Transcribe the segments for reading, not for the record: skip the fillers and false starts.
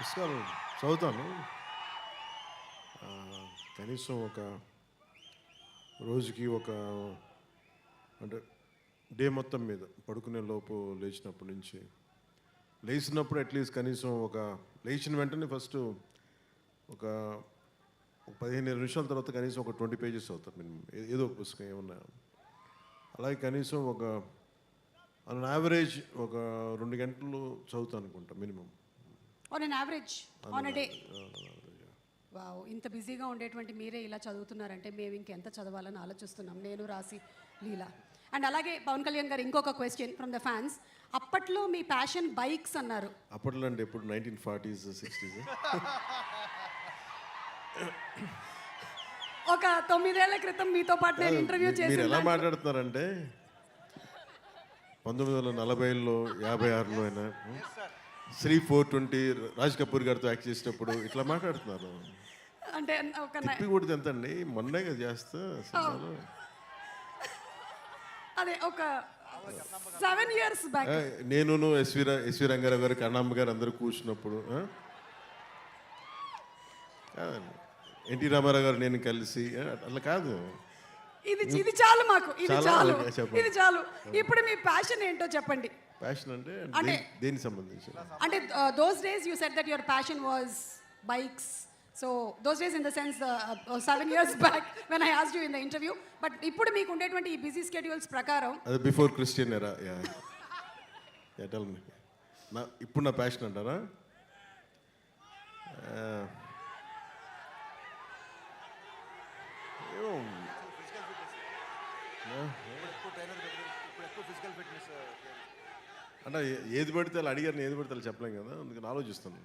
పుస్తకాలు చదువుతాను. కనీసం ఒక రోజుకి అంటే డే మొత్తం మీద పడుకునే లోపు లేచినప్పటి నుంచి లేచినప్పుడు అట్లీస్ట్ కనీసం లేచిన వెంటనే ఫస్ట్ ఒక 15 నిమిషాల తర్వాత కనీసం ఒక 20 పేజెస్ అవుతారు మినిమం, ఏదో ఒక పుస్తకం ఏమన్నా. అలాగే కనీసం ఆన్ యావరేజ్ 2 గంటలు చదువుతాను అనుకుంటా minimum. On an average on a day. Wow, ఇంత బిజీగా ఉండేటువంటి మీరే ఇలా చదువుతున్నారంటే మేము ఇంకెంత చదవాలని ఆలోచిస్తున్నాం, నేను రాసి లీలా. అండ్ అలాగే పవన్ కళ్యాణ్ గారు ఇంకొక క్వశ్చన్ ఫ్రమ్ ద ఫ్యాన్స్. అప్పట్లో మీ ప్యాషన్ బైక్స్ అన్నారు. అప్పట్లో అంటే ఎప్పుడు 1940s 60s? ఒక 9 ఏళ్ల క్రితం మీతో పాటు నేను ఇంటర్వ్యూ చేసి. మీరు ఎలా మాట్లాడుతున్నారంటే 1940లో 56లో అయినా శ్రీ 420 రాజ్ కపూర్ గారితో యాక్ట్ చేసేటప్పుడు ఇట్లా మాట్లాడుతున్నారు. అంటే ఒక తిప్పి కొడితే ఎంత అండి, మొన్నేగా చేస్తా సినిమాలో. అదే ఒక 7 years బ్యాక్ నేను ఎస్వి రంగారావు గారు, కన్నమ్మ గారు అందరూ కూర్చున్నప్పుడు, కాదండి ఎన్టీ రామారావు గారు నేను కలిసి అట్లా కాదు. ఇది చాలు మాకు, ఇది చాలు, చెప్పండి. ఇది చాలు. ఇప్పుడు మీ ప్యాషన్ ఏంటో చెప్పండి. ప్యాషన్ అంటే దేనికి సంబంధించి? అంటే those days you said that your passion was bikes. So those days in the sense 7 years back when I asked you in the interview. But ఇప్పుడు మీకు ఉండేటువంటి ఈ బిజీ స్కెడ్యూల్స్ ప్రకారం అది బిఫోర్ క్రిస్టియన్ ఎరా. Tell me. ఇప్పుడు నా passion అంటారా? అంటే ఏది పడితే అలా అడిగారు, ఏది పడితే అలా చెప్పలేం కదా, అందుకని ఆలోచిస్తాను.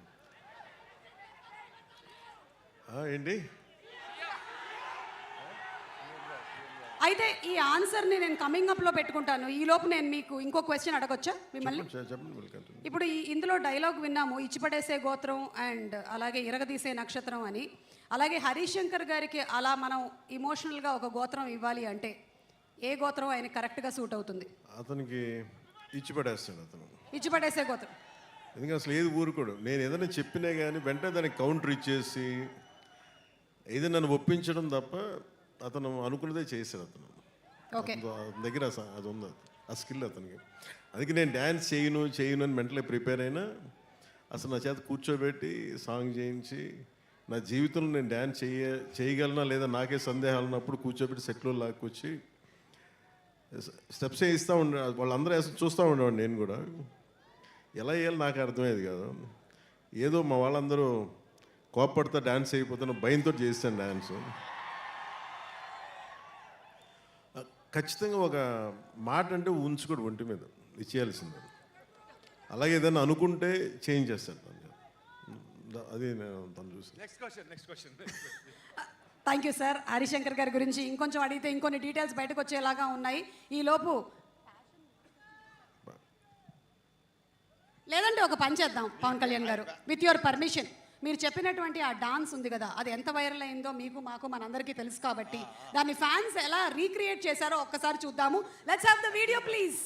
ఏంటి అయితే ఈ ఆన్సర్ని నేను కమింగ్ అప్లో పెట్టుకుంటాను. ఈ లోపు నేను మీకు ఇంకో క్వశ్చన్ అడగొచ్చా మిమ్మల్ని? చెప్పండి. ఇప్పుడు ఇందులో డైలాగ్ విన్నాము, ఇచ్చిపడేసే గోత్రం అండ్ అలాగే ఇరగదీసే నక్షత్రం అని. అలాగే హరీష్ శంకర్ గారికి అలా మనం ఇమోషనల్గా ఒక గోత్రం ఇవ్వాలి అంటే ఏ గోత్రం ఆయన కరెక్ట్గా సూట్ అవుతుంది? అతనికి ఇచ్చిపడేస్తాడు. ఇచ్చిపడేసే గోత్రం. ఎందుకంటే అసలు ఏది ఊరుకోడు. నేను ఏదైనా చెప్పినా కానీ వెంటనే దానికి కౌంటర్ ఇచ్చేసి ఏదైనా నన్ను ఒప్పించడం తప్ప అతను అనుకున్నదే చేశాడు. అతని దగ్గర అది ఉంది, ఆ స్కిల్ అతనికి. అందుకే నేను డ్యాన్స్ చేయను అని మెంటలీ ప్రిపేర్ అయినా అసలు నా చేత కూర్చోబెట్టి సాంగ్ చేయించి నా జీవితంలో నేను డ్యాన్స్ చేయగలనా లేదా నాకే సందేహాలు ఉన్నప్పుడు కూర్చోబెట్టి సెట్లో లాక్కొచ్చి స్టెప్స్ వేయిస్తూ ఉండే. వాళ్ళందరూ చూస్తూ ఉండేవాడు. నేను కూడా ఎలా వేయాలి నాకు అర్థమయ్యేది కాదు. ఏదో మా వాళ్ళందరూ కోప్పడితే డ్యాన్స్ అయిపోతున్న భయంతో చేస్తాను డ్యాన్స్. ఖచ్చితంగా ఒక మాట అంటే ఉంచుకోడు ఒంటి మీద, ఇచ్చేయాల్సిందే. అలాగే ఏదైనా అనుకుంటే చేంజ్ చేస్తాడు. అది నేను తను చూసి. Thank you sir. హరిశంకర్ గారి గురించి ఇంకొంచెం అడిగితే ఇంకొన్ని డీటెయిల్స్ బయటకు వచ్చేలాగా ఉన్నాయి. ఈ లోపు లేదంటే ఒక పని చేద్దాం పవన్ కళ్యాణ్ గారు, విత్ యువర్ పర్మిషన్. మీరు చెప్పినటువంటి ఆ డాన్స్ ఉంది కదా, అది ఎంత వైరల్ అయిందో మీకు మాకు మనందరికీ తెలుసు కాబట్టి దాన్ని ఫ్యాన్స్ ఎలా రీక్రియేట్ చేశారో ఒక్కసారి చూద్దాము. Let's have the video please.